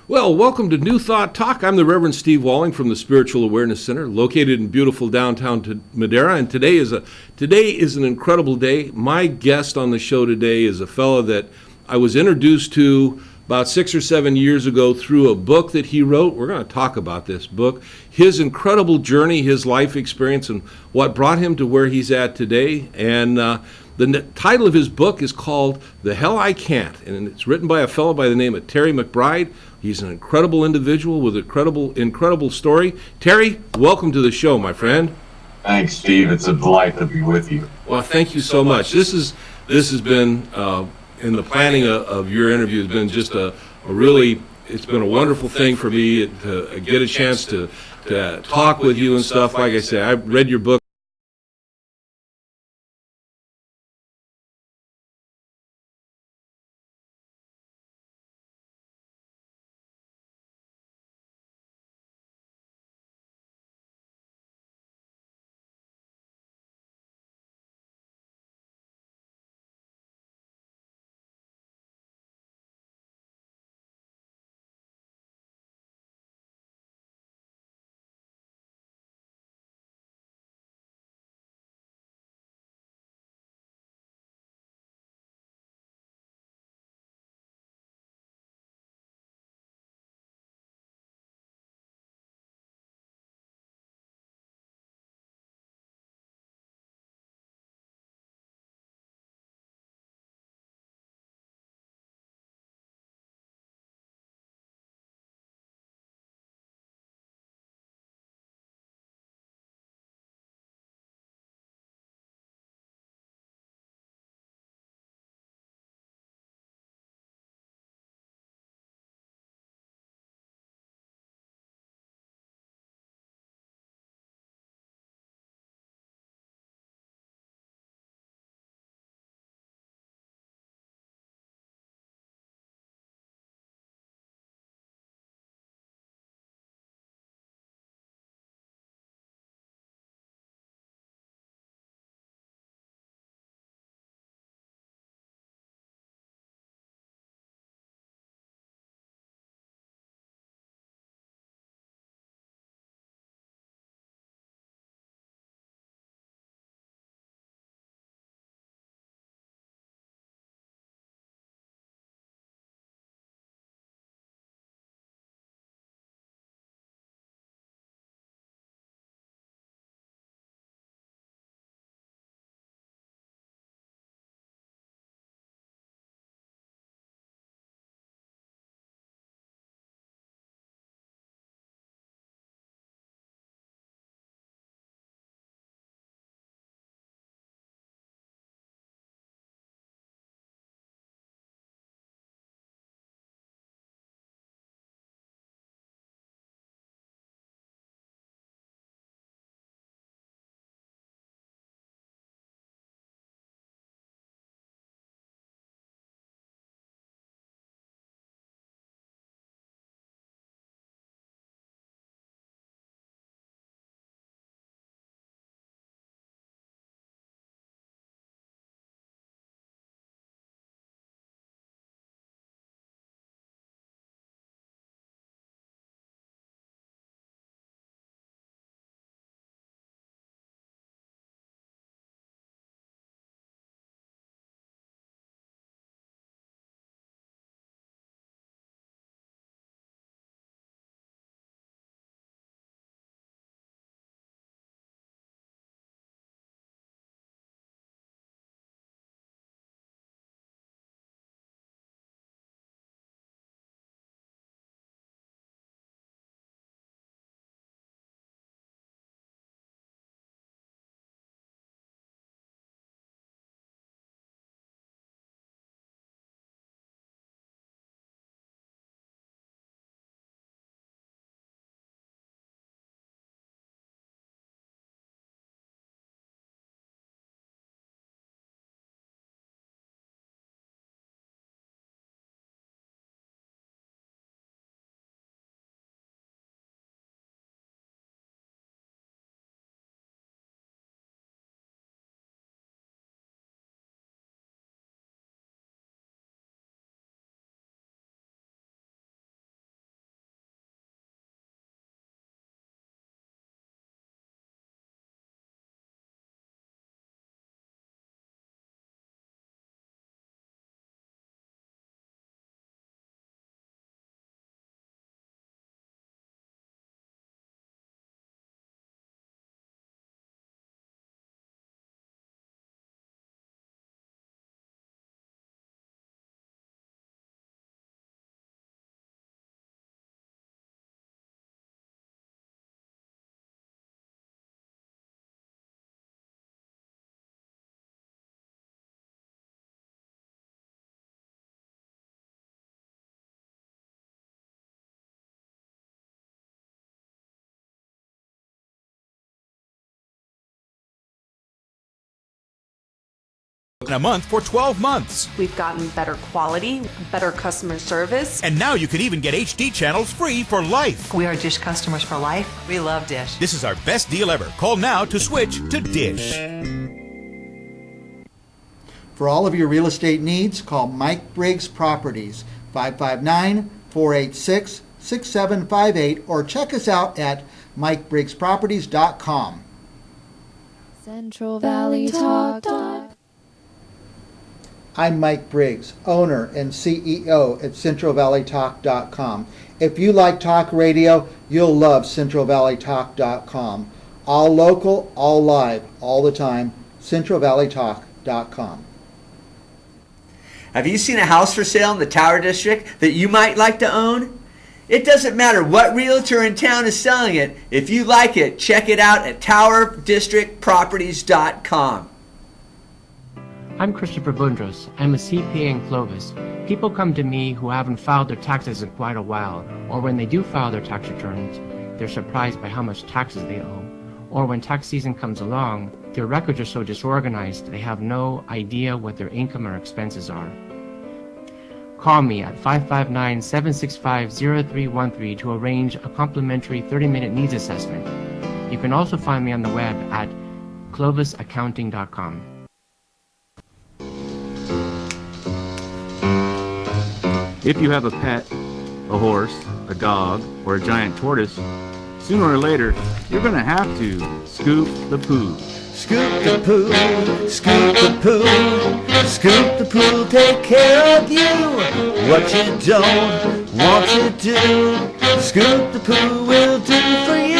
Well, welcome to New Thought Talk. I'm the Reverend Steve Walling from the Spiritual Awareness Center, located in beautiful downtown Madera. And today is an incredible day. My guest on the show today is a fellow that I was introduced to about 6 or 7 years ago through a book that he wrote. We're going to talk about this book, his incredible journey, his life experience, and what brought him to where he's at today. And the title of his book is called The Hell I Can't, and it's written by a fellow by the name of Terry McBride. He's an incredible individual with an incredible story. Terry, welcome to the show, my friend. Thanks, Steve. It's a delight to be with you. Well, thank you so much. This has been, in the planning of your interview, has been just it's been a wonderful thing for me to get a chance to talk with you and stuff. Like I say, I read your book. a month for 12 months. We've gotten better quality, better customer service. And now you can even get HD channels free for life. We are Dish customers for life. We love Dish. This is our best deal ever. Call now to switch to Dish. For all of your real estate needs, call Mike Briggs Properties, 559-486-6758, or check us out at MikeBriggsProperties.com. Central Valley Talk. I'm Mike Briggs, owner and CEO at CentralValleyTalk.com. If you like talk radio, you'll love CentralValleyTalk.com. All local, all live, all the time, CentralValleyTalk.com. Have you seen a house for sale in the Tower District that you might like to own? It doesn't matter what realtor in town is selling it. If you like it, check it out at TowerDistrictProperties.com. I'm Christopher Bundros. I'm a CPA in Clovis. People come to me who haven't filed their taxes in quite a while, or when they do file their tax returns, they're surprised by how much taxes they owe. Or when tax season comes along, their records are so disorganized they have no idea what their income or expenses are. Call me at 559-765-0313 to arrange a complimentary 30-minute needs assessment. You can also find me on the web at clovisaccounting.com. If you have a pet, a horse, a dog, or a giant tortoise, sooner or later, you're going to have to scoop the poo. Scoop the poo, scoop the poo, scoop the poo, take care of you. What you don't want to do, scoop the poo will do for you.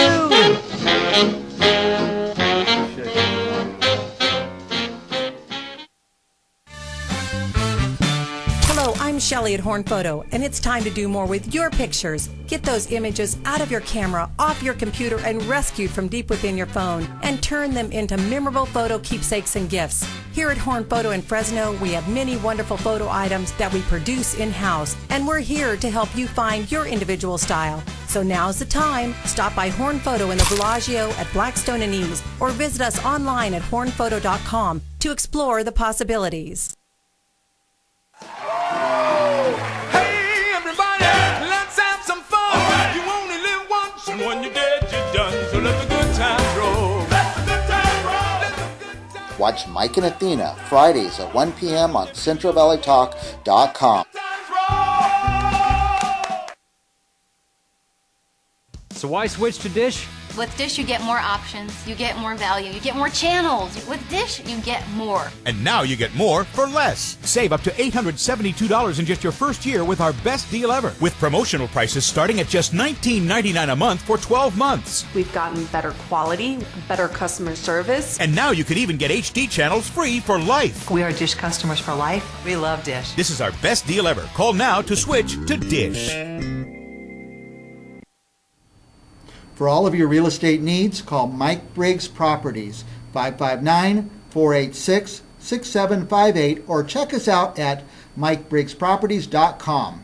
Hello, I'm Shelley at Horn Photo, and it's time to do more with your pictures. Get those images out of your camera, off your computer, and rescued from deep within your phone, and turn them into memorable photo keepsakes and gifts. Here at Horn Photo in Fresno, we have many wonderful photo items that we produce in-house, and we're here to help you find your individual style. So now's the time. Stop by Horn Photo in the Bellagio at Blackstone and East, or visit us online at hornphoto.com to explore the possibilities. Hey everybody, let's have some fun. Right. You only live once, and when you're dead, you're done. So let the good times roll. Let the good times roll. Let the good times. Watch Mike and Athena Fridays at 1 p.m. on CentralValleyTalk.com. So why switch to Dish? With Dish, you get more options, you get more value, you get more channels. With Dish, you get more. And now you get more for less. Save up to $872 in just your first year with our best deal ever. With promotional prices starting at just $19.99 a month for 12 months. We've gotten better quality, better customer service. And now you can even get HD channels free for life. We are Dish customers for life. We love Dish. This is our best deal ever. Call now to switch to Dish. For all of your real estate needs, call Mike Briggs Properties, 559-486-6758, or check us out at MikeBriggsProperties.com.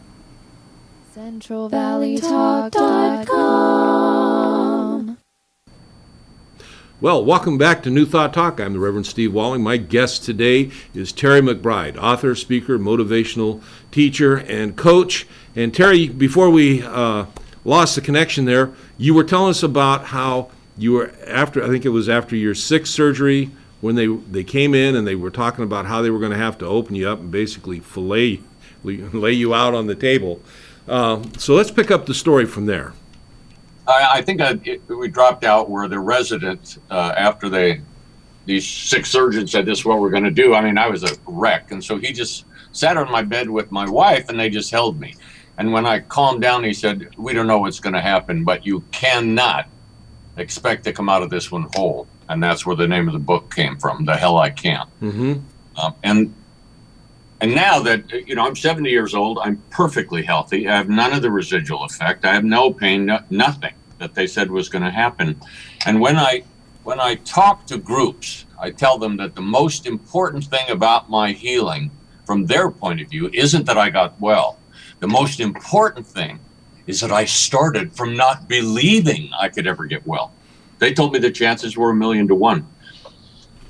CentralValleyTalk.com. Well, welcome back to New Thought Talk. I'm the Reverend Steve Walling. My guest today is Terry McBride, author, speaker, motivational teacher, and coach. And Terry, before we lost the connection there, you were telling us about how you were after, I think it was after your sixth surgery, when they came in and they were talking about how they were going to have to open you up and basically lay you out on the table. So let's pick up the story from there. I think we dropped out where the resident, after these six surgeons said this is what we're going to do. I mean, I was a wreck. And so he just sat on my bed with my wife and they just held me. And when I calmed down, he said, we don't know what's going to happen, but you cannot expect to come out of this one whole. And that's where the name of the book came from, The Hell I Can't. Mm-hmm. And now that, I'm 70 years old, I'm perfectly healthy. I have none of the residual effect. I have no pain, nothing that they said was going to happen. And when I talk to groups, I tell them that the most important thing about my healing from their point of view isn't that I got well. The most important thing is that I started from not believing I could ever get well. They told me the chances were 1,000,000 to 1.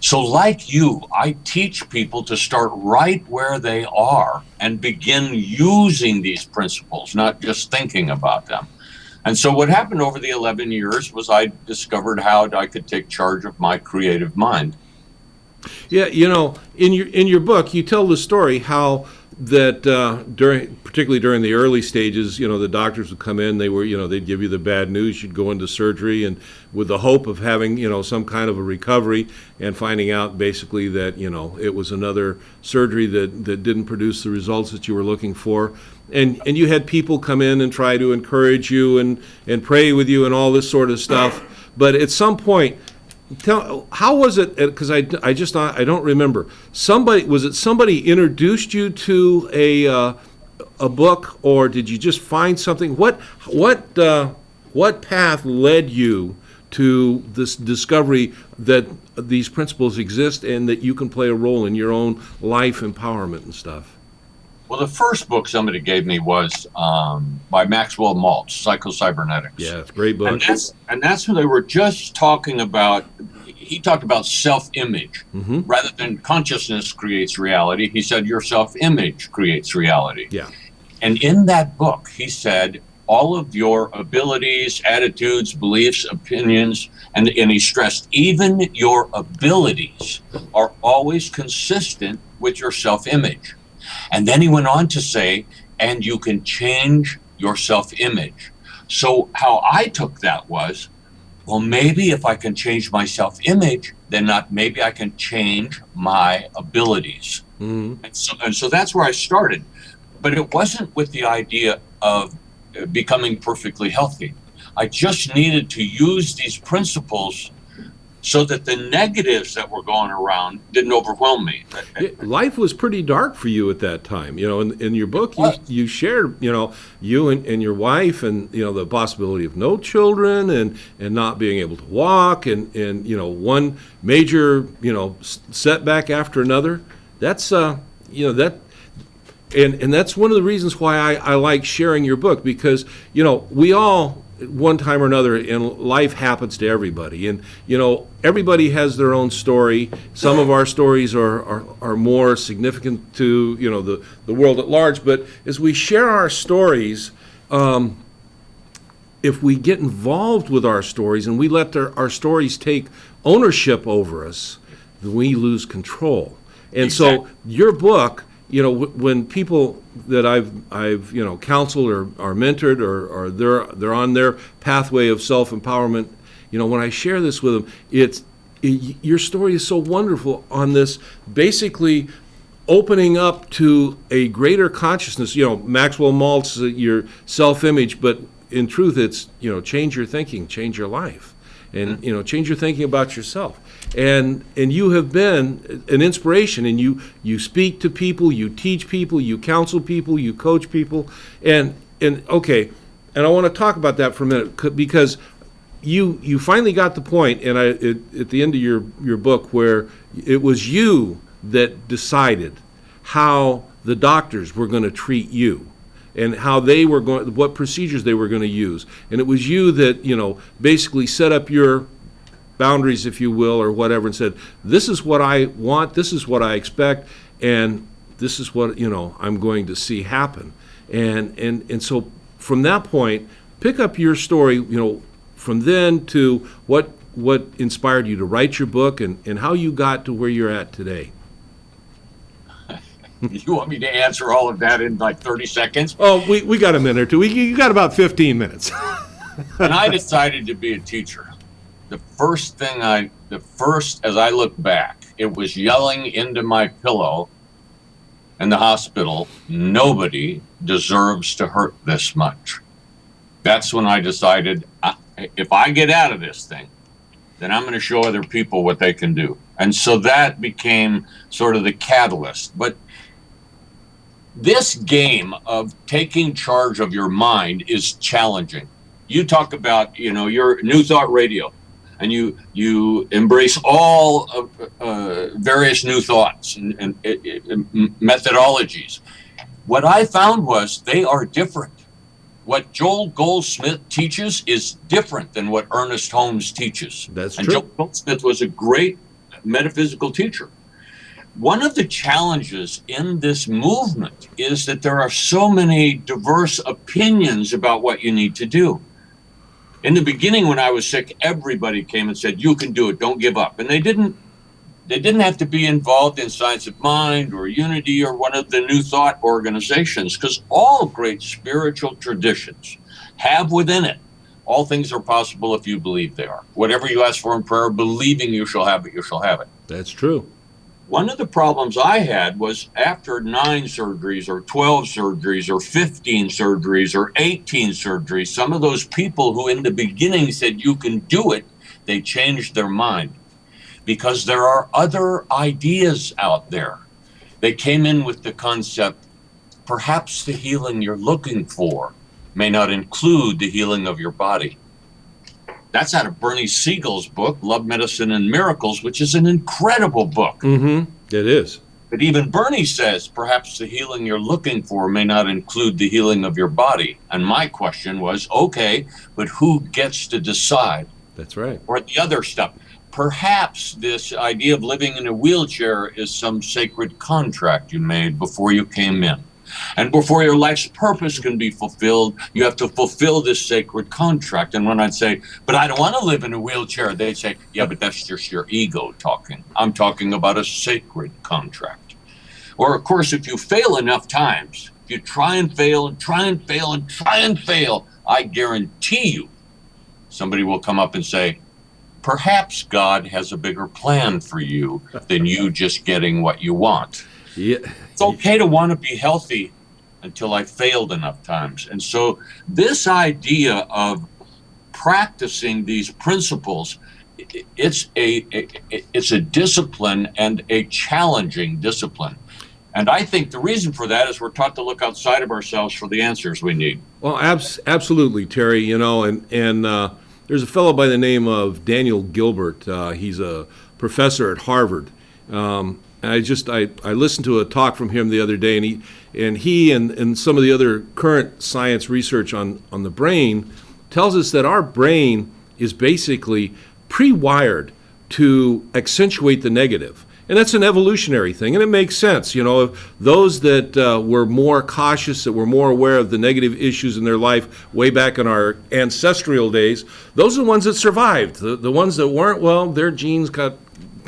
So like you, I teach people to start right where they are and begin using these principles, not just thinking about them. And so what happened over the 11 years was I discovered how I could take charge of my creative mind. Yeah, in your book, you tell the story how that particularly during the early stages, the doctors would come in, they'd give you the bad news, you'd go into surgery, and with the hope of having, some kind of a recovery, and finding out basically that, it was another surgery that didn't produce the results that you were looking for. And you had people come in and try to encourage you and pray with you and all this sort of stuff. But at some point, how was it? Because I don't remember. Somebody introduced you to a book, or did you just find something? What path led you to this discovery that these principles exist and that you can play a role in your own life empowerment and stuff? Well, the first book somebody gave me was by Maxwell Maltz, Psycho-Cybernetics. Yeah, it's a great book. And that's when they were just talking about, he talked about self-image. Mm-hmm. Rather than consciousness creates reality, he said your self-image creates reality. Yeah. And in that book, he said all of your abilities, attitudes, beliefs, opinions, and he stressed even your abilities are always consistent with your self-image. And then he went on to say, and you can change your self-image. So how I took that was, well, maybe if I can change my self-image, then maybe I can change my abilities. Mm-hmm. And so that's where I started. But it wasn't with the idea of becoming perfectly healthy. I just needed to use these principles so that the negatives that were going around didn't overwhelm me. Life was pretty dark for you at that time. In your book, you shared, you and your wife, and the possibility of no children, and not being able to walk, and one major setback after another. That's that. And that's one of the reasons why I like sharing your book, because we all, at one time or another in life, happens to everybody, and everybody has their own story. Some of our stories are more significant to the world at large, but as we share our stories, if we get involved with our stories and we let our stories take ownership over us, then we lose control. And Exactly. So your book, when people that I've counseled or mentored, or they're on their pathway of self-empowerment, when I share this with them, your story is so wonderful on this, basically opening up to a greater consciousness. Maxwell Maltz, your self-image, but in truth, it's change your thinking, change your life, and change your thinking about yourself. And you have been an inspiration, and you speak to people, you teach people, you counsel people, you coach people, and I want to talk about that for a minute, because you finally got the point, and at the end of your book, where it was you that decided how the doctors were going to treat you, and how they were what procedures they were going to use, and it was you that basically set up your boundaries, if you will, or whatever, and said, this is what I want, this is what I expect, and this is what I'm going to see happen. And so from that point, pick up your story, from then to what inspired you to write your book, and how you got to where you're at today. You want me to answer all of that in like 30 seconds? Oh, we got a minute or two. You got about 15 minutes. When I decided to be a teacher, the first, as I look back, it was yelling into my pillow in the hospital, nobody deserves to hurt this much. That's when I decided, if I get out of this thing, then I'm going to show other people what they can do. And so that became sort of the catalyst. But this game of taking charge of your mind is challenging. You talk about, your New Thought Radio, and you embrace all of various new thoughts and methodologies. What I found was they are different. What Joel Goldsmith teaches is different than what Ernest Holmes teaches. That's and true. Joel Goldsmith was a great metaphysical teacher. One of the challenges in this movement is that there are so many diverse opinions about what you need to do. In the beginning, when I was sick, everybody came and said, you can do it, don't give up. And they didn't have to be involved in Science of Mind or Unity or one of the New Thought organizations, because all great spiritual traditions have within it, all things are possible if you believe they are. Whatever you ask for in prayer, believing you shall have it, you shall have it. That's true. One of the problems I had was after 9 surgeries or 12 surgeries or 15 surgeries or 18 surgeries, some of those people who in the beginning said you can do it, they changed their mind because there are other ideas out there. They came in with the concept, perhaps the healing you're looking for may not include the healing of your body. That's out of Bernie Siegel's book, Love, Medicine, and Miracles, which is an incredible book. Mm-hmm. It is. But even Bernie says, perhaps the healing you're looking for may not include the healing of your body. And my question was, okay, but who gets to decide? That's right. Or the other stuff. Perhaps this idea of living in a wheelchair is some sacred contract you made before you came in. And before your life's purpose can be fulfilled, you have to fulfill this sacred contract. And when I'd say, but I don't want to live in a wheelchair, they'd say, yeah, but that's just your ego talking. I'm talking about a sacred contract. Or, of course, if you fail enough times, if you try and fail and try and fail and try and fail, I guarantee you somebody will come up and say, perhaps God has a bigger plan for you than you just getting what you want. Yeah. It's okay to want to be healthy until I failed enough times. And so this idea of practicing these principles, it's a discipline and a challenging discipline. And I think the reason for that is we're taught to look outside of ourselves for the answers we need. Well, absolutely, Terry. You know, and there's a fellow by the name of Daniel Gilbert. He's a professor at Harvard. I listened to a talk from him the other day, and he and some of the other current science research on the brain tells us that our brain is basically pre-wired to accentuate the negative. And that's an evolutionary thing, and it makes sense. You know, those that were more cautious, that were more aware of the negative issues in their life way back in our ancestral days, those are the ones that survived. The ones that weren't, well, their genes got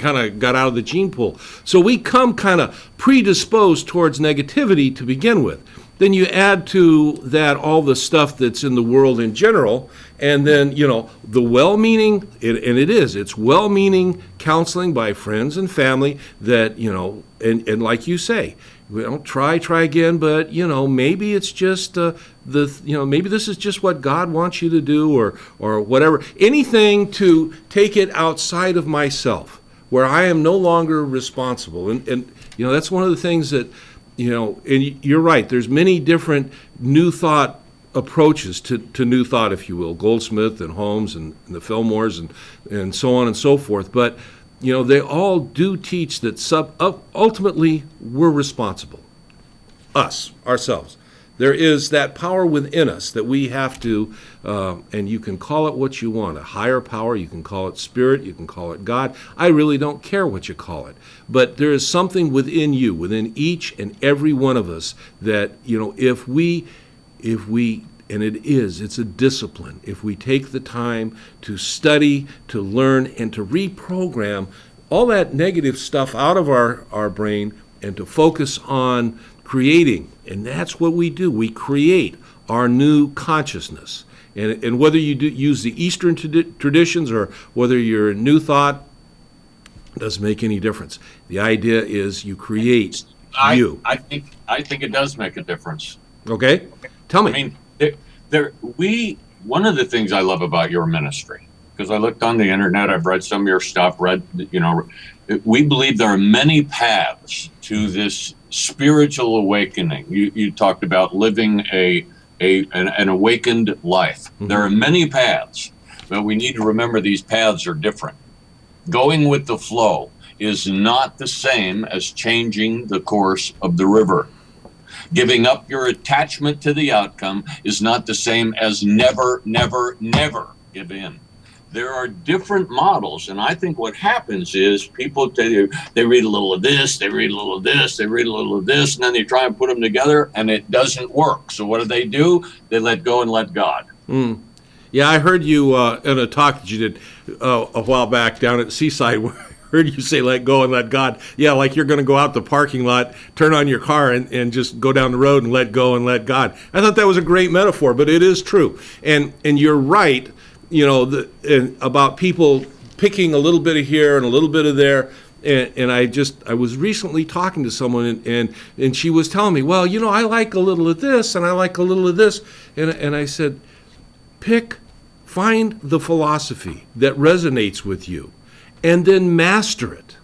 out of the gene pool. So we come kind of predisposed towards negativity to begin with. Then you add to that all the stuff that's in the world in general, and then, you know, the well-meaning, it's well-meaning counseling by friends and family that, you know, and like you say, we don't try again, but, you know, maybe it's just maybe this is just what God wants you to do, or whatever. Anything to take it outside of myself, where I am no longer responsible. And you know, that's one of the things that, you know, and you're right, there's many different New Thought approaches to New Thought, if you will, Goldsmith and Holmes and the Fillmores and so on and so forth. But, you know, they all do teach that ultimately we're responsible, ourselves. There is that power within us that we have to, and you can call it what you want, a higher power, you can call it spirit, you can call it God. I really don't care what you call it. But there is something within you, within each and every one of us that, you know, if we, and it's a discipline, if we take the time to study, to learn, and to reprogram all that negative stuff out of our brain and to focus on creating. And that's what we do. We create our new consciousness. And whether you use the Eastern traditions or whether you're a New Thought, doesn't make any difference. The idea is you create you. I think it does make a difference. Okay? Tell me. I mean, one of the things I love about your ministry, because I looked on the internet, I've read some of your stuff, we believe there are many paths to this spiritual awakening. You talked about living an awakened life. Mm-hmm. There are many paths, but we need to remember these paths are different. Going with the flow is not the same as changing the course of the river. Giving up your attachment to the outcome is not the same as never, never, never give in. there are different models, and I think what happens is people they read a little of this, they read a little of this, they read a little of this, and then they try and put them together, and it doesn't work. So what do? They let go and let God. Yeah, I heard you in a talk that you did a while back down at Seaside. Where I heard you say, "Let go and let God." Yeah, like you're going to go out the parking lot, turn on your car, and just go down the road and let go and let God. I thought that was a great metaphor, but it is true, and you're right. You know, about people picking a little bit of here and a little bit of there. And I was recently talking to someone, and she was telling me, well, you know, I like a little of this and I like a little of this. And I said, find the philosophy that resonates with you and then master it.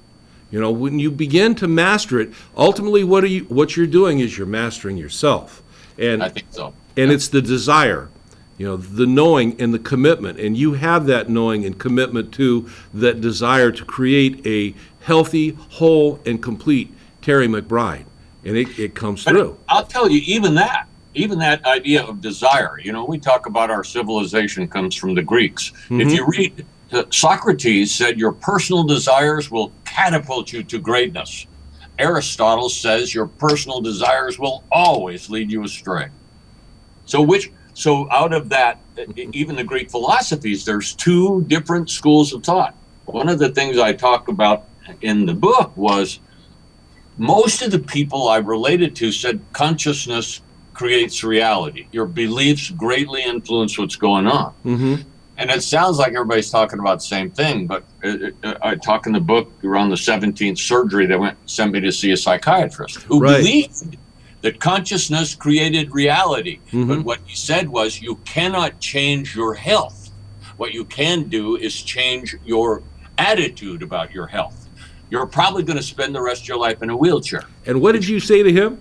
You know, when you begin to master it, ultimately what you're doing is you're mastering yourself. And I think so. And it's the desire. You know, the knowing and the commitment, and you have that knowing and commitment to that desire to create a healthy, whole, and complete Terry McBride, and it comes through. I'll tell you, even that idea of desire, you know, we talk about our civilization comes from the Greeks. Mm-hmm. If you read, Socrates said your personal desires will catapult you to greatness. Aristotle says your personal desires will always lead you astray. So out of that, even the Greek philosophies, there's two different schools of thought. One of the things I talk about in the book was most of the people I related to said consciousness creates reality. Your beliefs greatly influence what's going on. Mm-hmm. And it sounds like everybody's talking about the same thing, but I talk in the book around the 17th surgery, they sent me to see a psychiatrist who believed that consciousness created reality. Mm-hmm. But what he said was you cannot change your health. What you can do is change your attitude about your health. You're probably going to spend the rest of your life in a wheelchair. And what did you say to him?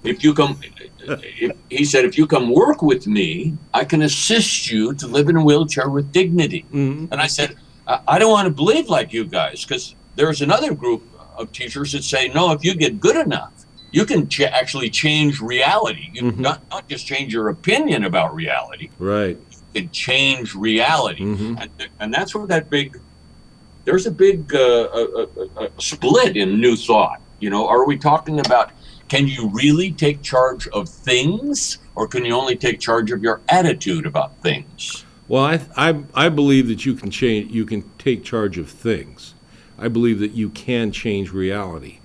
He said, if you come work with me, I can assist you to live in a wheelchair with dignity. Mm-hmm. And I said, I don't want to believe like you guys, because there's another group of teachers that say, no, if you get good enough, you can actually change reality. You not just change your opinion about reality. Right. You can change reality. Mm-hmm. And that's where there's a big split in New Thought. You know, are we talking about, can you really take charge of things, or can you only take charge of your attitude about things? Well, I believe that you can take charge of things. I believe that you can change reality.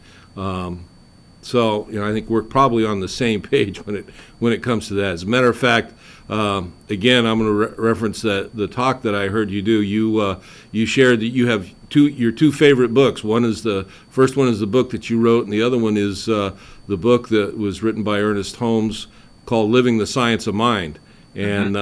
So, you know, I think we're probably on the same page when it comes to that. As a matter of fact, again, I'm going to reference the talk that I heard you do. You shared that you have your two favorite books. The first one is the book that you wrote, and the other one is the book that was written by Ernest Holmes called "Living the Science of Mind." And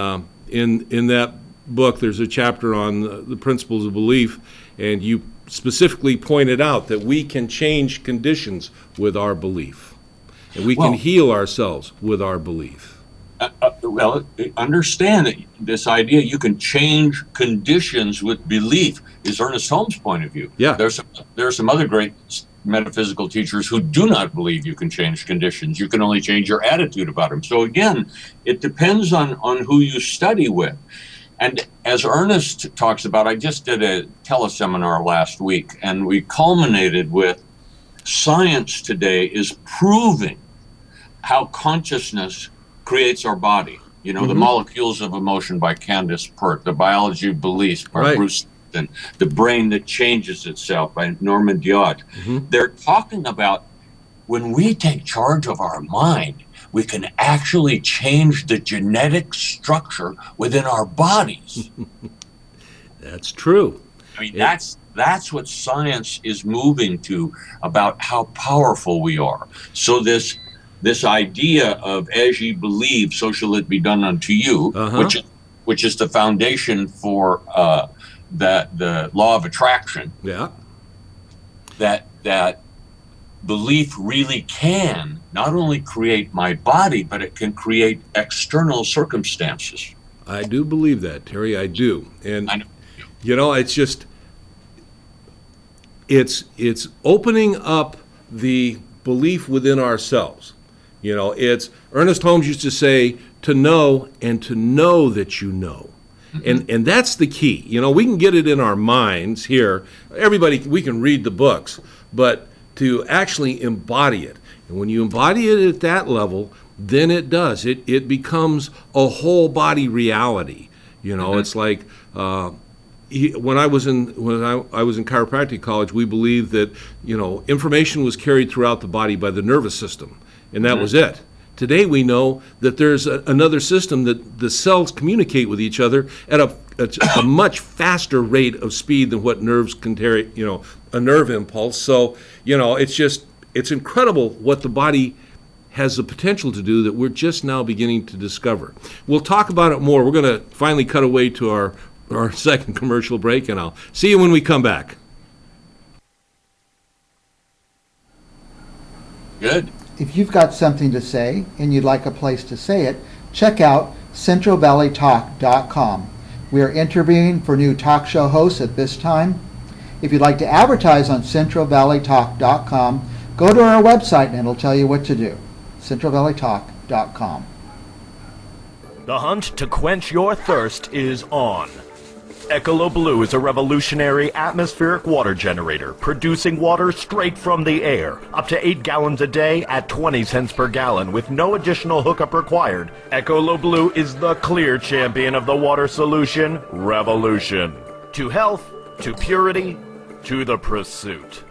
in that book, there's a chapter on the principles of belief, and you specifically pointed out that we can change conditions with our belief, and we can heal ourselves with our belief. Understand that this idea you can change conditions with belief is Ernest Holmes' point of view. Yeah. There's some other great metaphysical teachers who do not believe you can change conditions. You can only change your attitude about them. So again, it depends on who you study with. And as Ernest talks about, I just did a teleseminar last week, and we culminated with science today is proving how consciousness creates our body. You know, The Molecules of Emotion by Candace Pert, The Biology of Beliefs by Bruce Lipton, The Brain That Changes Itself by Norman Diod. They're talking about when we take charge of our mind, we can actually change the genetic structure within our bodies. That's true. I mean, that's what science is moving to, about how powerful we are. So this idea of as ye believe, so shall it be done unto you, which is the foundation for the law of attraction. Yeah. That belief really can not only create my body, but it can create external circumstances. I do believe that, Terry. I do. And you know, it's just it's opening up the belief within ourselves. You know, it's Ernest Holmes used to say to know and to know that you know. And that's the key. You know, we can get it in our minds here. Everybody, we can read the books, but to actually embody it. And when you embody it at that level, then it does. It becomes a whole body reality. You know, it's like when I was in chiropractic college, we believed that, you know, information was carried throughout the body by the nervous system, and that was it. Today we know that there's another system that the cells communicate with each other at a much faster rate of speed than what nerves can carry, you know, a nerve impulse. So, you know, it's incredible what the body has the potential to do that we're just now beginning to discover. We'll talk about it more. We're going to finally cut away to our second commercial break, and I'll see you when we come back. Good. If you've got something to say and you'd like a place to say it, check out centralvalleytalk.com. We are interviewing for new talk show hosts at this time. If you'd like to advertise on centralvalleytalk.com, go to our website and it'll tell you what to do. centralvalleytalk.com. The hunt to quench your thirst is on. Ecolo Blue is a revolutionary atmospheric water generator, producing water straight from the air, up to 8 gallons a day at 20 cents per gallon with no additional hookup required. Ecolo Blue is the clear champion of the water solution revolution. To health, to purity, to the pursuit.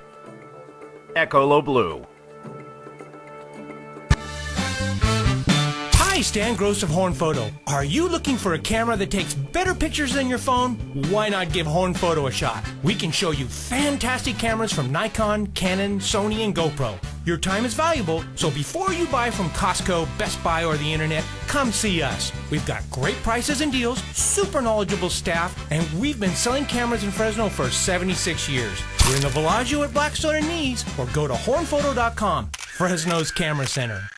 Ecolo Blue. Hi, Stan Gross of Horn Photo. Are you looking for a camera that takes better pictures than your phone? Why not give Horn Photo a shot? We can show you fantastic cameras from Nikon, Canon, Sony, and GoPro. Your time is valuable, so before you buy from Costco, Best Buy, or the internet, come see us. We've got great prices and deals, super knowledgeable staff, and we've been selling cameras in Fresno for 76 years. We're in the Villaggio at Blackstone and Nees, or go to hornphoto.com, Fresno's Camera Center.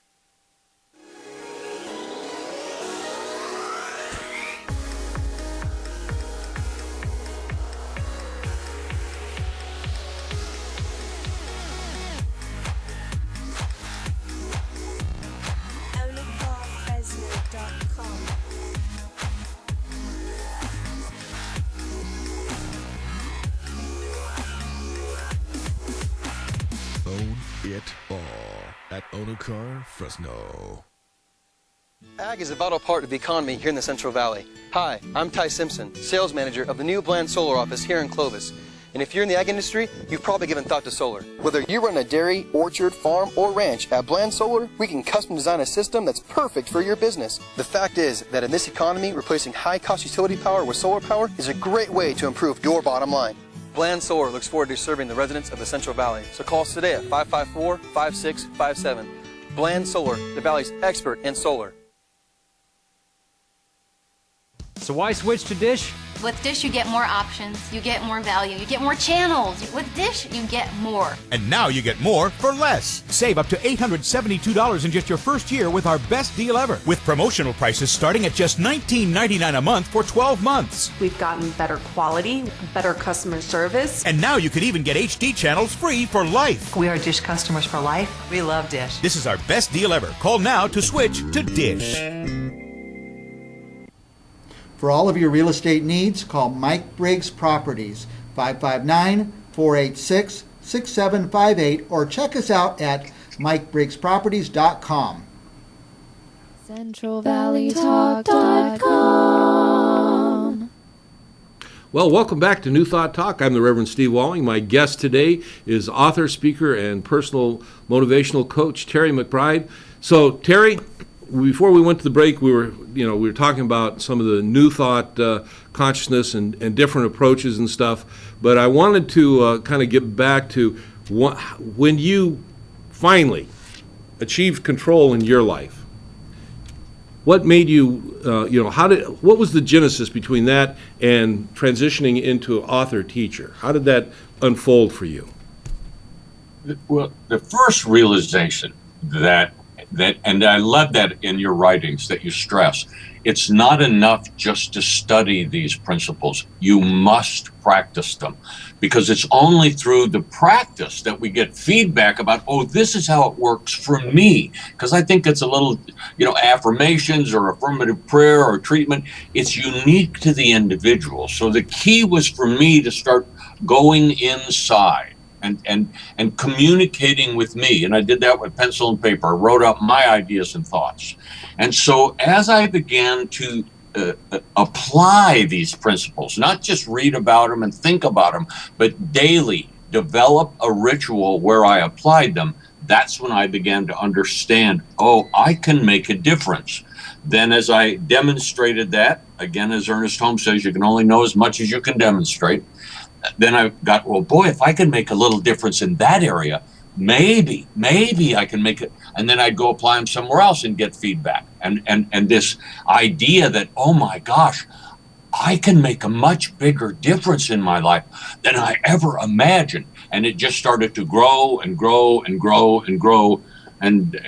Own it all at Onacar, Fresno. Ag is a vital part of the economy here in the Central Valley. Hi, I'm Ty Simpson, sales manager of the new Bland Solar office here in Clovis. And if you're in the ag industry, you've probably given thought to solar. Whether you run a dairy, orchard, farm, or ranch, at Bland Solar, we can custom design a system that's perfect for your business. The fact is that in this economy, replacing high-cost utility power with solar power is a great way to improve your bottom line. Bland Solar looks forward to serving the residents of the Central Valley. So call us today at 554-5657. Bland Solar, the Valley's expert in solar. So why switch to Dish? With Dish, you get more options, you get more value, you get more channels. With Dish, you get more. And now you get more for less. Save up to $872 in just your first year with our best deal ever. With promotional prices starting at just $19.99 a month for 12 months. We've gotten better quality, better customer service. And now you could even get HD channels free for life. We are Dish customers for life. We love Dish. This is our best deal ever. Call now to switch to Dish. For all of your real estate needs, call Mike Briggs Properties, 559-486-6758, or check us out at MikeBriggsProperties.com. CentralValleyTalk.com. Well, welcome back to New Thought Talk. I'm the Reverend Steve Walling. My guest today is author, speaker, and personal motivational coach Terry McBride. So, Terry, before we went to the break, we were talking about some of the new thought consciousness and different approaches and stuff. But I wanted to kind of get back to when you finally achieved control in your life. What made you, what was the genesis between that and transitioning into author teacher? How did that unfold for you? Well, the first realization that and I love that in your writings that you stress. It's not enough just to study these principles. You must practice them, because it's only through the practice that we get feedback about, oh, this is how it works for me. Because I think it's a little, affirmations or affirmative prayer or treatment, it's unique to the individual. So the key was for me to start going inside and communicating with me. And I did that with pencil and paper. I wrote out my ideas and thoughts. And so as I began to apply these principles, not just read about them and think about them, but daily develop a ritual where I applied them, that's when I began to understand, oh, I can make a difference. Then as I demonstrated that, again, as Ernest Holmes says, you can only know as much as you can demonstrate. Then I got, well, boy, if I can make a little difference in that area, maybe I can make it. And then I'd go apply them somewhere else and get feedback. And this idea that, oh my gosh, I can make a much bigger difference in my life than I ever imagined. And it just started to grow and grow and grow and grow. And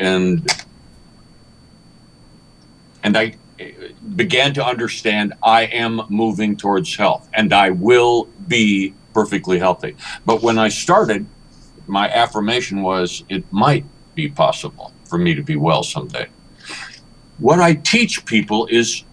I began to understand I am moving towards health and I will be perfectly healthy. But when I started, my affirmation was, it might be possible for me to be well someday. What I teach people is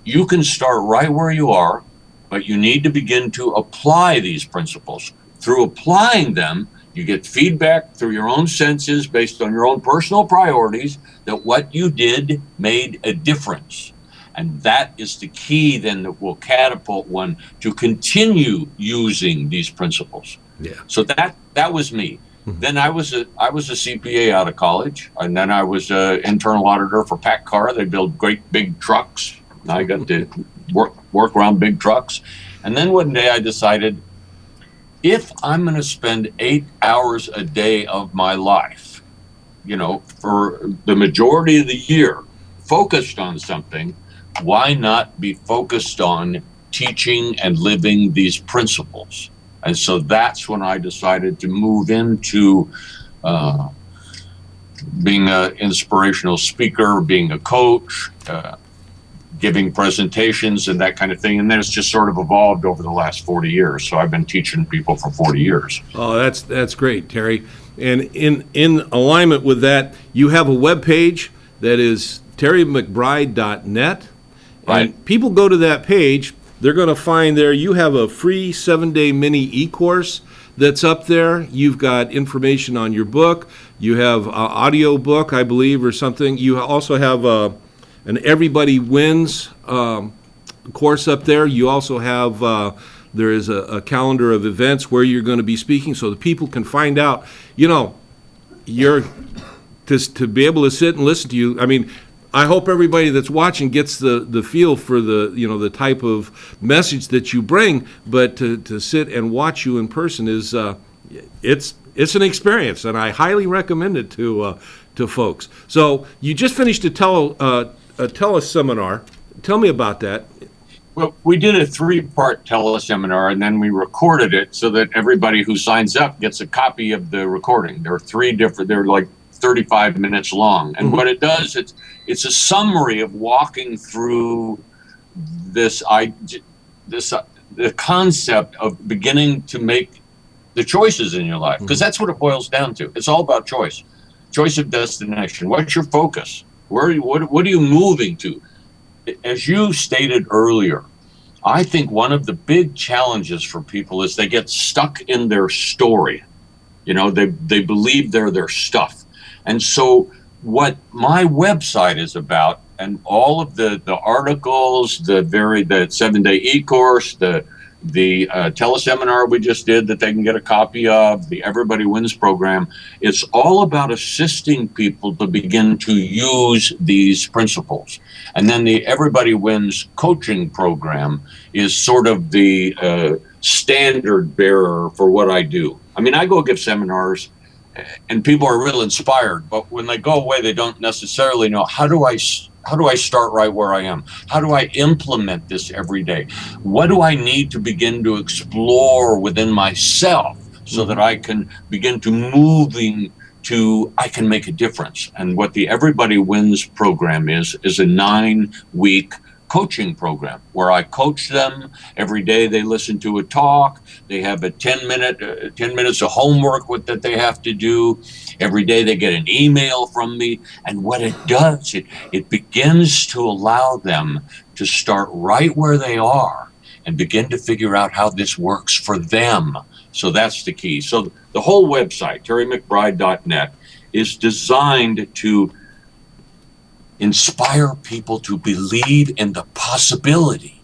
you can start right where you are, but you need to begin to apply these principles. Through applying them, you get feedback through your own senses based on your own personal priorities that what you did made a difference. And that is the key then that will catapult one to continue using these principles. Yeah. So that was me. Mm-hmm. Then I was a CPA out of college, and then I was an internal auditor for PACCAR. They build great big trucks. I got to work around big trucks. And then one day I decided, if I'm going to spend 8 hours a day of my life, for the majority of the year, focused on something, why not be focused on teaching and living these principles? And so that's when I decided to move into being an inspirational speaker, being a coach, giving presentations and that kind of thing. And then it's just sort of evolved over the last 40 years. So I've been teaching people for 40 years. Oh, that's great, Terry. And in alignment with that, you have a webpage that is terrymcbride.net. Right. And people go to that page, they're going to find there you have a free 7-day mini e-course that's up there. You've got information on your book. You have an audio book, I believe, or something. You also have an Everybody Wins course up there. You also have there is a calendar of events where you're going to be speaking, so that people can find out. You're to be able to sit and listen to you. I mean, I hope everybody that's watching gets the feel for the type of message that you bring. But to sit and watch you in person is it's an experience, and I highly recommend it to folks. So you just finished a tele seminar. Tell me about that. Well, we did a 3-part teleseminar, and then we recorded it so that everybody who signs up gets a copy of the recording. There are 3 different. They're like 35 minutes long, and what it does, it's a summary of walking through the concept of beginning to make the choices in your life, because that's what it boils down to. It's all about choice of destination. What's your focus? What are you moving to? As you stated earlier, I think one of the big challenges for people is they get stuck in their story. They believe they're their stuff. And so what my website is about, and all of the articles, the 7-day e-course, the teleseminar we just did that they can get a copy of, the Everybody Wins program, it's all about assisting people to begin to use these principles. And then the Everybody Wins coaching program is sort of the standard bearer for what I do. I mean, I go give seminars, and people are real inspired, but when they go away, they don't necessarily know, how do I start right where I am? How do I implement this every day? What do I need to begin to explore within myself so that I can begin to to I can make a difference. And what the Everybody Wins program is a 9-week coaching program where I coach them every day. They listen to a talk. They have a 10 minutes of homework that they have to do. Every day they get an email from me. And what it does, it begins to allow them to start right where they are and begin to figure out how this works for them. So that's the key. So the whole website, terrymcbride.net, is designed to inspire people to believe in the possibility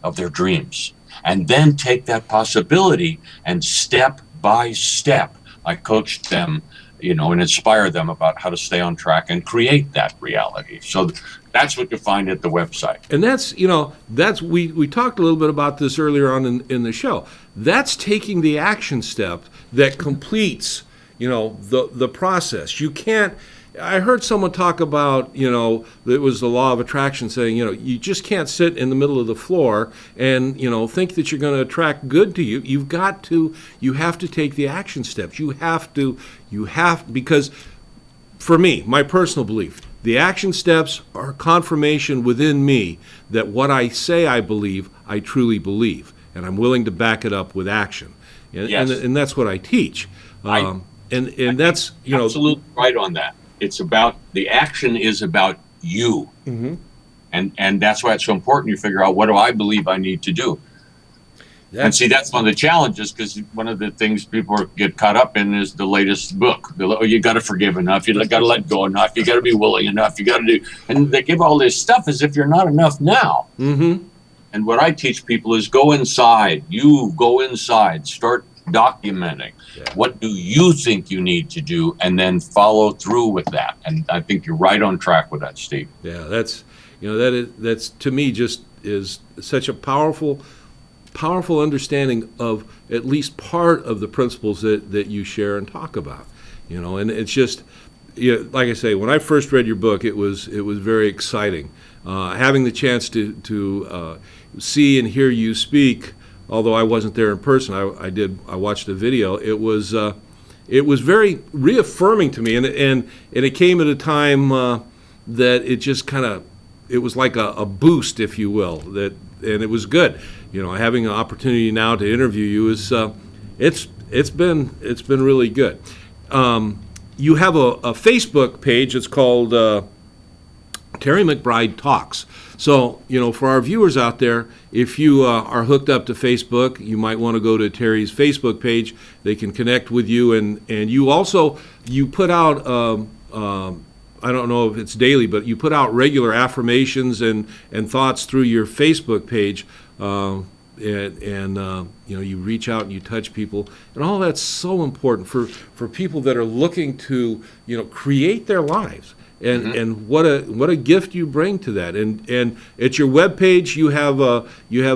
of their dreams, and then take that possibility and step by step, I coach them, and inspire them about how to stay on track and create that reality. So that's what you find at the website. And that's we talked a little bit about this earlier on in the show. That's taking the action step that completes, the process. You can't. I heard someone talk about, it was the law of attraction saying, you just can't sit in the middle of the floor and, think that you're going to attract good to you. You have to take the action steps. Because for me, my personal belief, the action steps are confirmation within me that what I say I believe, I truly believe, and I'm willing to back it up with action. And that's what I teach. And that's, absolutely right on that. It's about, the action is about you. Mm-hmm. And that's why it's so important you figure out, what do I believe I need to do? And see, that's one of the challenges, because one of the things people get caught up in is the latest book. You got to forgive enough. You got to let go enough. You got to be willing enough. You got to do, and they give all this stuff as if you're not enough now. Mm-hmm. And what I teach people is go inside. You go inside, start documenting. What do you think you need to do, and then follow through with that. And I think you're right on track with that, Steve. Yeah, that's to me just is such a powerful understanding of at least part of the principles that you share and talk about. And it's just, like I say, when I first read your book, it was very exciting. Having the chance to see and hear you speak, although I wasn't there in person, I watched the video. It was very reaffirming to me, and it came at a time that it just it was like a boost, if you will, and it was good. Having an opportunity now to interview you is it's been really good. You have a Facebook page. It's called Terry McBride Talks. So, for our viewers out there, if you are hooked up to Facebook, you might want to go to Terry's Facebook page. They can connect with you, and you also, you put out, I don't know if it's daily, but you put out regular affirmations and thoughts through your Facebook page, and you reach out and you touch people, and all that's so important for people that are looking to, create their lives. And what a gift you bring to that. And at your webpage you have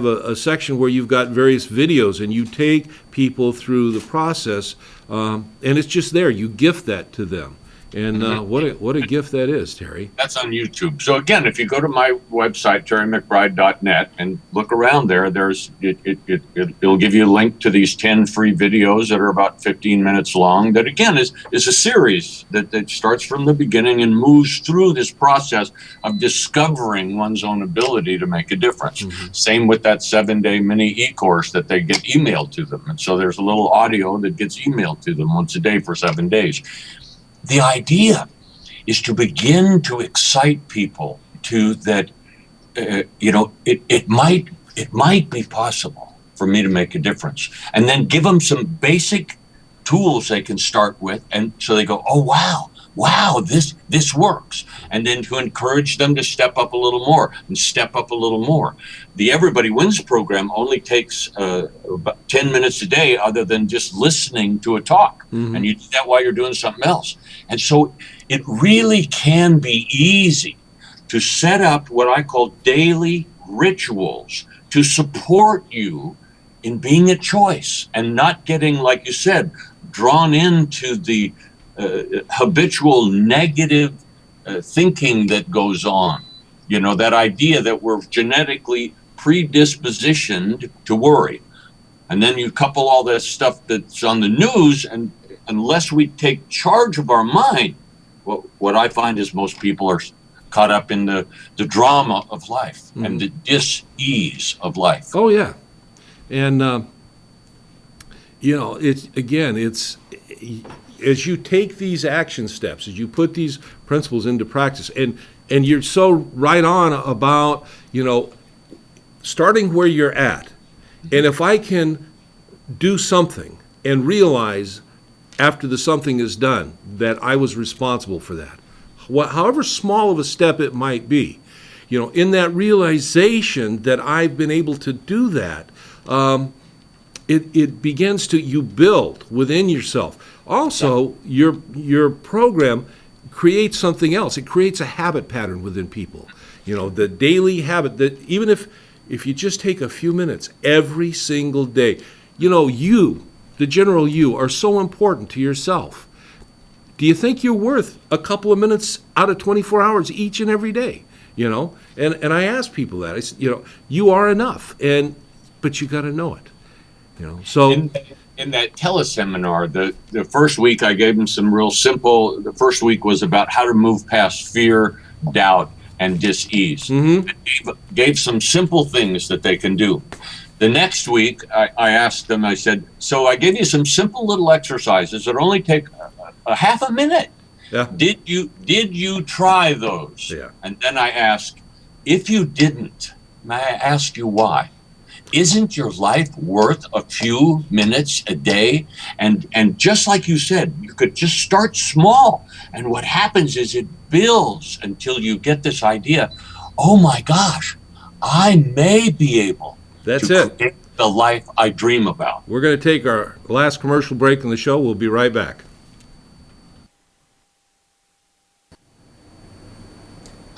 a section where you've got various videos, and you take people through the process, and it's just there. You gift that to them. And what a gift that is, Terry. That's on YouTube. So again, if you go to my website, terrymcbride.net, and look around there, it'll give you a link to these 10 free videos that are about 15 minutes long. That again is a series that starts from the beginning and moves through this process of discovering one's own ability to make a difference. Mm-hmm. Same with that 7-day mini e-course that they get emailed to them. And so there's a little audio that gets emailed to them once a day for 7 days. The idea is to begin to excite people to that, it might be possible for me to make a difference, and then give them some basic tools they can start with, and so they go, oh wow, this works, and then to encourage them to step up a little more and step up a little more. The Everybody Wins program only takes about 10 minutes a day, other than just listening to a talk. Mm-hmm. And you do that while you're doing something else. And so it really can be easy to set up what I call daily rituals to support you in being a choice and not getting, like you said, drawn into the habitual negative thinking that goes on. That idea that we're genetically predispositioned to worry. And then you couple all this stuff that's on the news, and unless we take charge of our mind, what I find is most people are caught up in the drama of life and the dis-ease of life. Oh, yeah. And, it's as you take these action steps, as you put these principles into practice, and you're so right on about, starting where you're at. And if I can do something and realize after the something is done that I was responsible for that, however small of a step it might be, in that realization that I've been able to do that, it begins to, you build within yourself. Also, your program creates something else. It creates a habit pattern within people. The daily habit that even if you just take a few minutes every single day, you, the general you, are so important to yourself. Do you think you're worth a couple of minutes out of 24 hours each and every day? And I ask people that. I said, you are enough, but you got to know it. So in that teleseminar, the first week I gave them some real simple. The first week was about how to move past fear, doubt, and dis-ease. Gave some simple things that they can do. The next week, I asked them, I said, so I gave you some simple little exercises that only take a half a minute. Yeah. Did you try those? Yeah. And then I asked, if you didn't, may I ask you why? Isn't your life worth a few minutes a day? And just like you said, you could just start small. And what happens is it builds until you get this idea, oh my gosh, I may be able to create the life I dream about. We're going to take our last commercial break in the show. We'll be right back.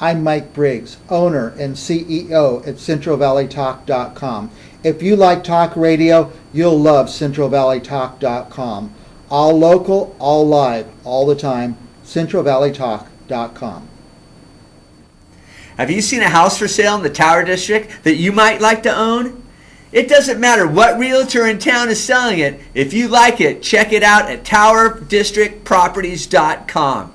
I'm Mike Briggs, owner and CEO at CentralValleyTalk.com. If you like talk radio, you'll love CentralValleyTalk.com. All local, all live, all the time, CentralValleyTalk.com. Have you seen a house for sale in the Tower District that you might like to own? It doesn't matter what realtor in town is selling it. If you like it, check it out at TowerDistrictProperties.com.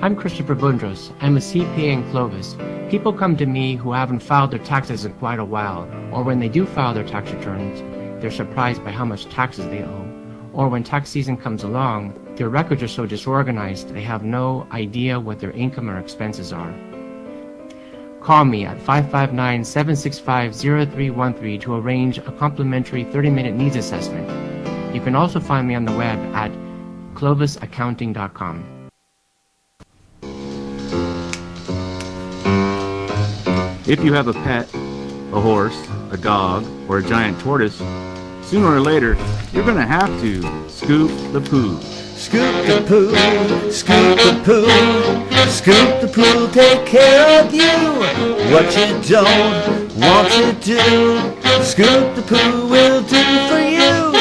I'm Christopher Bundros. I'm a CPA in Clovis. People come to me who haven't filed their taxes in quite a while, or when they do file their tax returns, they're surprised by how much taxes they owe. Or when tax season comes along, their records are so disorganized they have no idea what their income or expenses are. Call me at 559-765-0313 to arrange a complimentary 30-minute needs assessment. You can also find me on the web at clovisaccounting.com. If you have a pet, a horse, a dog, or a giant tortoise, sooner or later, you're going to have to scoop the poo. Scoop the poo, scoop the poo, scoop the poo, take care of you. What you don't want to do, scoop the poo will do for you.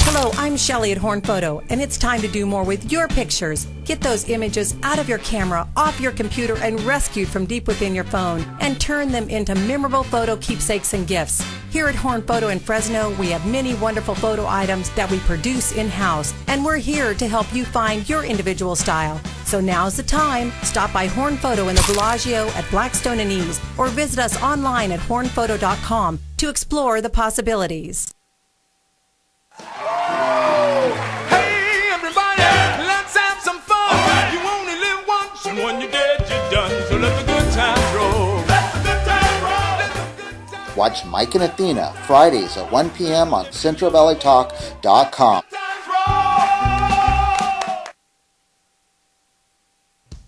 Hello, I'm Shelley at Horn Photo, and it's time to do more with your pictures. Get those images out of your camera, off your computer, and rescued from deep within your phone, and turn them into memorable photo keepsakes and gifts. Here at Horn Photo in Fresno, we have many wonderful photo items that we produce in-house, and we're here to help you find your individual style. So now's the time. Stop by Horn Photo in the Bellagio at Blackstone and East, or visit us online at hornphoto.com to explore the possibilities. Hey, everybody, let's have some fun. You only live once, and when you're dead, you're done. So let the good times roll. Let the good times roll. Let the good times. Watch Mike and Athena Fridays at 1 p.m. on CentralValleyTalk.com.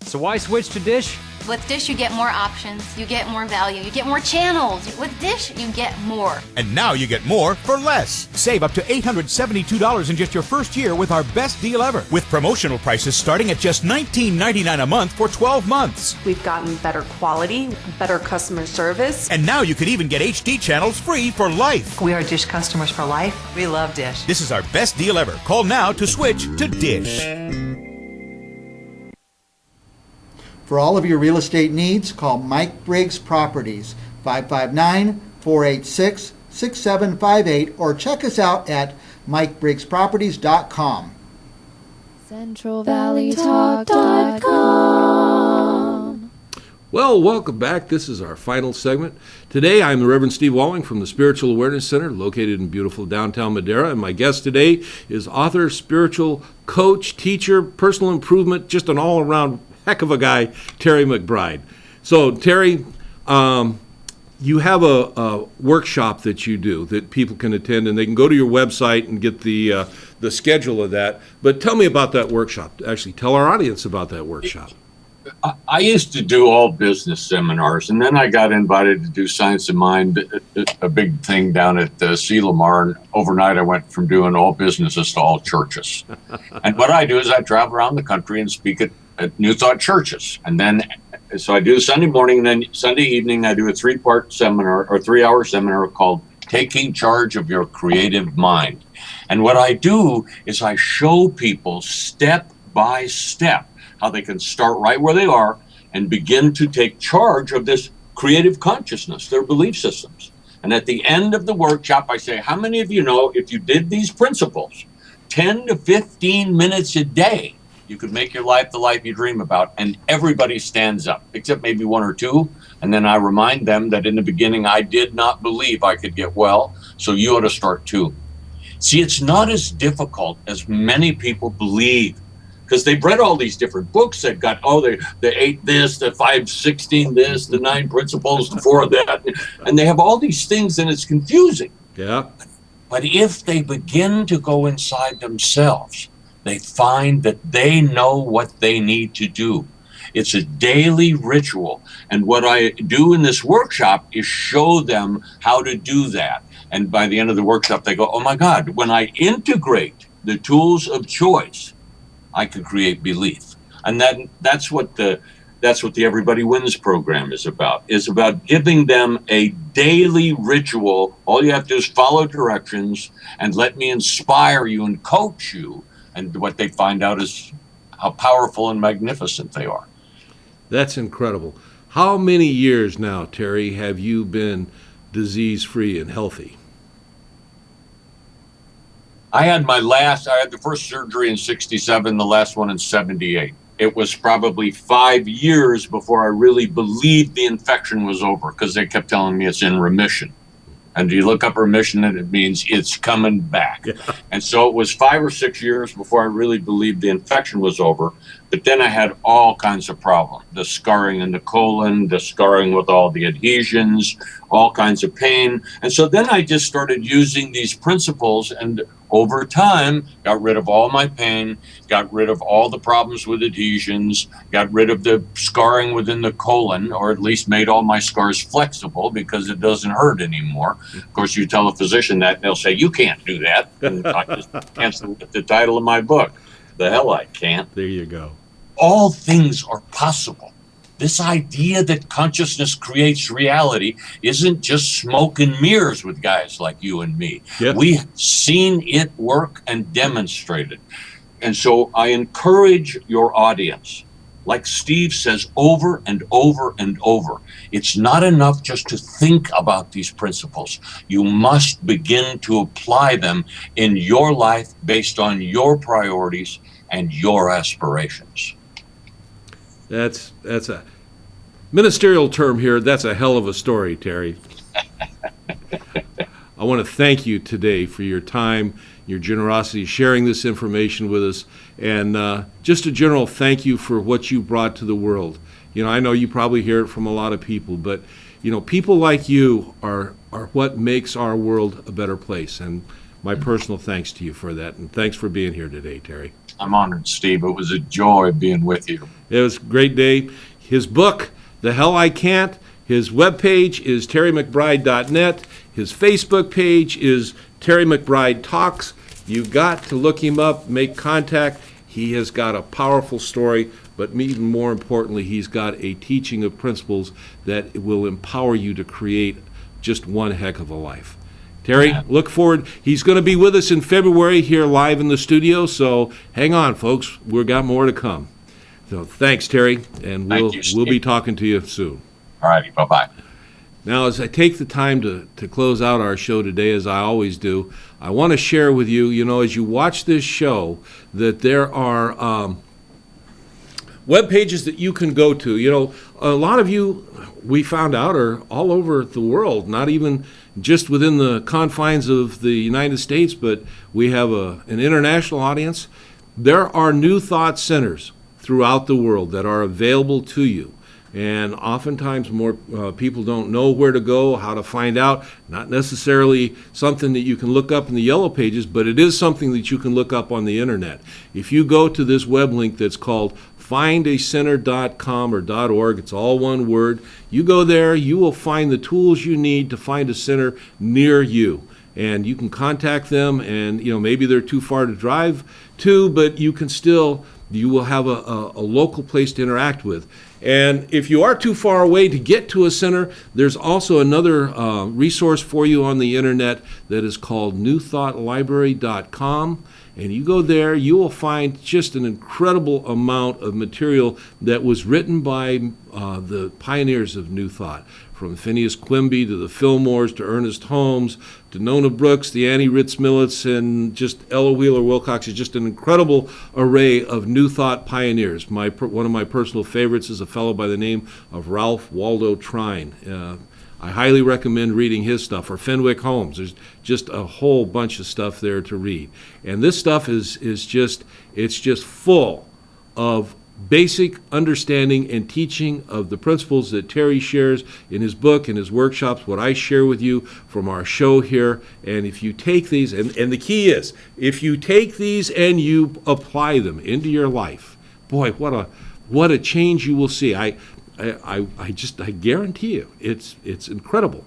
So why switch to Dish? With Dish, you get more options, you get more value, you get more channels. With Dish, you get more. And now you get more for less. Save up to $872 in just your first year with our best deal ever. With promotional prices starting at just $19.99 a month for 12 months. We've gotten better quality, better customer service. And now you could even get HD channels free for life. We are Dish customers for life. We love Dish. This is our best deal ever. Call now to switch to Dish. For all of your real estate needs, call Mike Briggs Properties, 559-486-6758, or check us out at MikeBriggsProperties.com. CentralValleyTalk.com. Well, welcome back. This is our final segment. Today, I'm the Reverend Steve Walling from the Spiritual Awareness Center, located in beautiful downtown Madera, and my guest today is author, spiritual coach, teacher, personal improvement, just an all-around heck of a guy, Terry McBride. So, Terry, you have a workshop that you do that people can attend, and they can go to your website and get the schedule of that. But tell me about that workshop. Actually, tell our audience about that workshop. I used to do all business seminars, and then I got invited to do Science of Mind, a big thing down at C. Lamar. And overnight, I went from doing all businesses to all churches. And what I do is I travel around the country and speak at New Thought churches. And then, so I do Sunday morning, and then Sunday evening, I do a 3-part seminar or 3-hour seminar called Taking Charge of Your Creative Mind. And what I do is I show people step by step how they can start right where they are and begin to take charge of this creative consciousness, their belief systems. And at the end of the workshop, I say, how many of you know if you did these principles 10 to 15 minutes a day, you could make your life the life you dream about? And everybody stands up, except maybe 1 or 2. And then I remind them that in the beginning, I did not believe I could get well, so you ought to start too. See, it's not as difficult as many people believe, because they've read all these different books. They've got, the 8 this, the 5:16 this, the 9 principles, the 4 that, and they have all these things, and it's confusing. Yeah. But if they begin to go inside themselves, they find that they know what they need to do. It's a daily ritual. And what I do in this workshop is show them how to do that. And by the end of the workshop, they go, oh my God, when I integrate the tools of choice, I can create belief. And that's what the Everybody Wins program is about. It's about giving them a daily ritual. All you have to do is follow directions and let me inspire you and coach you. And what they find out is how powerful and magnificent they are. That's incredible. How many years now, Terry, have you been disease-free and healthy? I had the first surgery in 67, the last one in 78. It was probably 5 years before I really believed the infection was over, because they kept telling me it's in remission. And you look up remission, and it means it's coming back. Yeah. And so it was 5 or 6 years before I really believed the infection was over. But then I had all kinds of problems. The scarring in the colon, the scarring with all the adhesions, all kinds of pain. And so then I just started using these principles, and over time, got rid of all my pain, got rid of all the problems with adhesions, got rid of the scarring within the colon, or at least made all my scars flexible because it doesn't hurt anymore. Of course, you tell a physician that, they'll say, you can't do that. And I just cancel the title of my book. The hell I can't. There you go. All things are possible. This idea that consciousness creates reality isn't just smoke and mirrors with guys like you and me. Yep. We've seen it work and demonstrated. And so I encourage your audience, like Steve says over and over and over, it's not enough just to think about these principles. You must begin to apply them in your life based on your priorities and your aspirations. That's a ministerial term here. That's a hell of a story, Terry. I want to thank you today for your time, your generosity, sharing this information with us, and just a general thank you for what you brought to the world. You know, I know you probably hear it from a lot of people, but you know, people like you are what makes our world a better place. And my personal thanks to you for that, and thanks for being here today, Terry. I'm honored, Steve. It was a joy being with you. It was a great day. His book, The Hell I Can't, his webpage is terrymcbride.net. His Facebook page is Terry McBride Talks. You've got to look him up, make contact. He has got a powerful story, but even more importantly, he's got a teaching of principles that will empower you to create just one heck of a life. Terry, look forward. He's going to be with us in February here live in the studio, so hang on, folks. We've got more to come. So thanks, Terry, and Thank you, we'll be Steve. talking to you soon. All righty, bye-bye. Now, as I take the time to close out our show today, as I always do, I want to share with you, as you watch this show, that there are web pages that you can go to. A lot of you, we found out, are all over the world, not even just within the confines of the United States, but we have an international audience. There are New Thought centers throughout the world that are available to you. And oftentimes more people don't know where to go, how to find out. Not necessarily something that you can look up in the yellow pages, but it is something that you can look up on the internet. If you go to this web link that's called findacenter.com or .org, it's all one word. You go there, you will find the tools you need to find a center near you. And you can contact them, and maybe they're too far to drive to, but you will have a local place to interact with. And if you are too far away to get to a center, there's also another resource for you on the internet that is called newthoughtlibrary.com. And you go there, you will find just an incredible amount of material that was written by the pioneers of New Thought, from Phineas Quimby to the Fillmores to Ernest Holmes to Nona Brooks, the Annie Ritz Millets, and just Ella Wheeler Wilcox. Is just an incredible array of New Thought pioneers. One of my personal favorites is a fellow by the name of Ralph Waldo Trine. I highly recommend reading his stuff, or Fenwick Holmes. There's just a whole bunch of stuff there to read. And this stuff is just full of basic understanding and teaching of the principles that Terry shares in his book and his workshops, what I share with you from our show here. And if you take these, and the key is, if you take these and you apply them into your life, boy, what a change you will see. I guarantee you, it's incredible.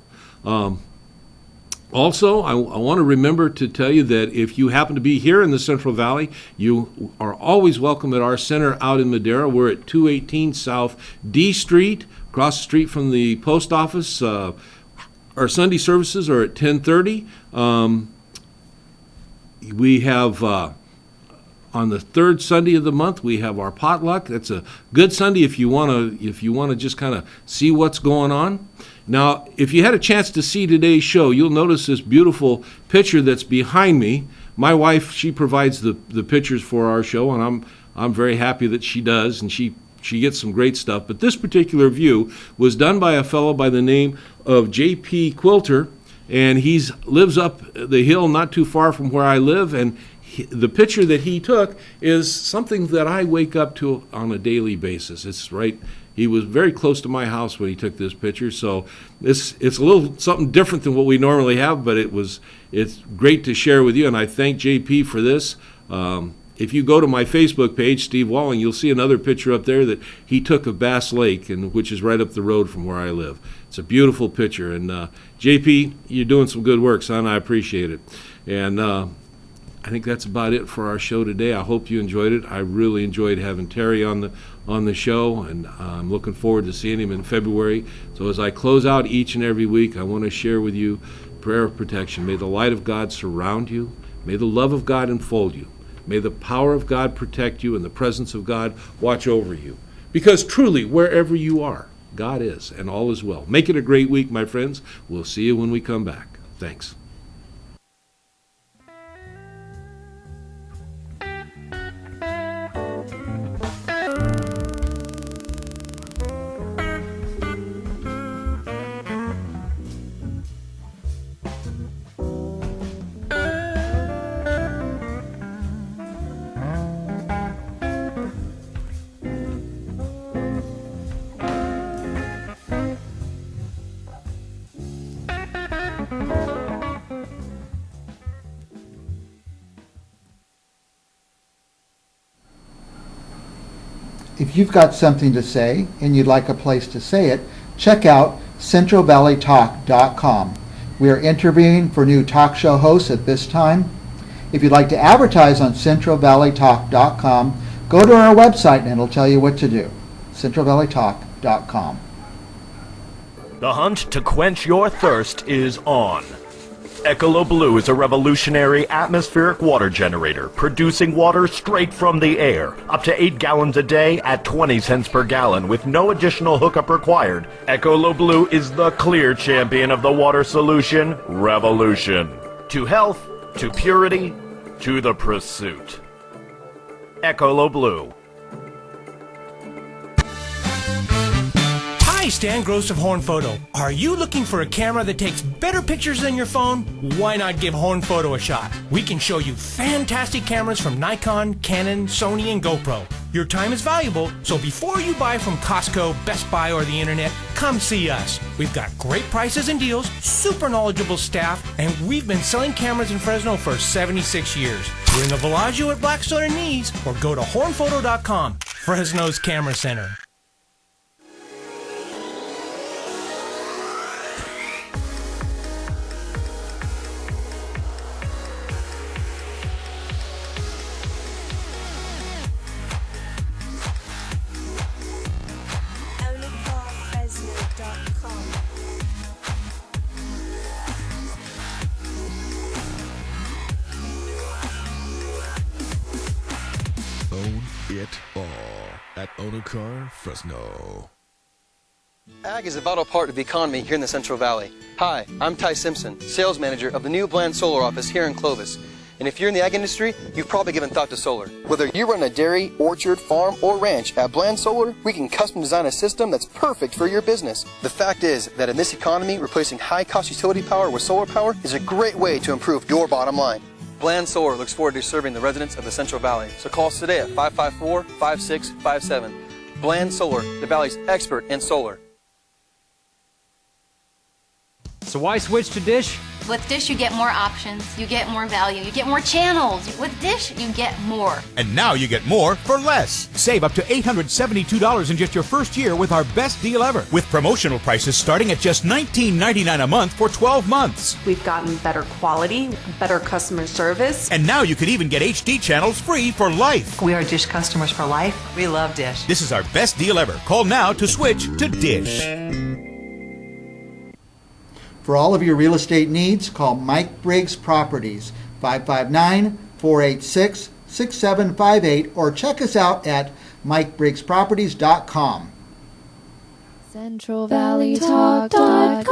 Also, I want to remember to tell you that if you happen to be here in the Central Valley, you are always welcome at our center out in Madera. We're at 218 South D Street, across the street from the post office. Our Sunday services are at 10:30. We have on the third Sunday of the month, we have our potluck. That's a good Sunday if you want to just kind of see what's going on. Now, if you had a chance to see today's show, you'll notice this beautiful picture that's behind me. My wife, she provides the pictures for our show, and I'm very happy that she does, and she gets some great stuff. But this particular view was done by a fellow by the name of J.P. Quilter, and he lives up the hill not too far from where I live, and the picture that he took is something that I wake up to on a daily basis. It's right. He was very close to my house when he took this picture, so it's a little something different than what we normally have, but it's great to share with you, and I thank JP for this. If you go to my Facebook page, Steve Walling, you'll see another picture up there that he took of Bass Lake, which is right up the road from where I live. It's a beautiful picture, and JP, you're doing some good work, son. I appreciate it. And I think that's about it for our show today. I hope you enjoyed it. I really enjoyed having Terry on the show, and I'm looking forward to seeing him in February. So as I close out each and every week, I want to share with you prayer of protection. May the light of God surround you. May the love of God enfold you. May the power of God protect you, and the presence of God watch over you. Because truly, wherever you are, God is, and all is well. Make it a great week, my friends. We'll see you when we come back. Thanks. If you've got something to say and you'd like a place to say it, check out centralvalleytalk.com. We are interviewing for new talk show hosts at this time. If you'd like to advertise on centralvalleytalk.com, go to our website and it'll tell you what to do. centralvalleytalk.com. The hunt to quench your thirst is on. Ecolo Blue is a revolutionary atmospheric water generator, producing water straight from the air, up to 8 gallons a day at 20 cents per gallon with no additional hookup required. Ecolo Blue is the clear champion of the water solution revolution. To health, to purity, to the pursuit. Ecolo Blue. Hi, Stan Gross of Horn Photo. Are you looking for a camera that takes better pictures than your phone? Why not give Horn Photo a shot? We can show you fantastic cameras from Nikon, Canon, Sony, and GoPro. Your time is valuable, so before you buy from Costco, Best Buy, or the internet, come see us. We've got great prices and deals, super knowledgeable staff, and we've been selling cameras in Fresno for 76 years. We're in the Villaggio at Blackstone and Nees, or go to hornphoto.com, Fresno's Camera Center. Own it all at Onacar, Fresno. Ag is a vital part of the economy here in the Central Valley. Hi, I'm Ty Simpson, sales manager of the new Bland Solar office here in Clovis. And if you're in the ag industry, you've probably given thought to solar. Whether you run a dairy, orchard, farm, or ranch, at Bland Solar, we can custom design a system that's perfect for your business. The fact is that in this economy, replacing high-cost utility power with solar power is a great way to improve your bottom line. Bland Solar looks forward to serving the residents of the Central Valley. So call us today at 554-5657. Bland Solar, the Valley's expert in solar. So why switch to Dish? With Dish, you get more options, you get more value, you get more channels. With Dish, you get more. And now you get more for less. Save up to $872 in just your first year with our best deal ever. With promotional prices starting at just $19.99 a month for 12 months. We've gotten better quality, better customer service. And now you can even get HD channels free for life. We are Dish customers for life. We love Dish. This is our best deal ever. Call now to switch to Dish. For all of your real estate needs, call Mike Briggs Properties, 559-486-6758, or check us out at MikeBriggsProperties.com. CentralValleyTalk.com.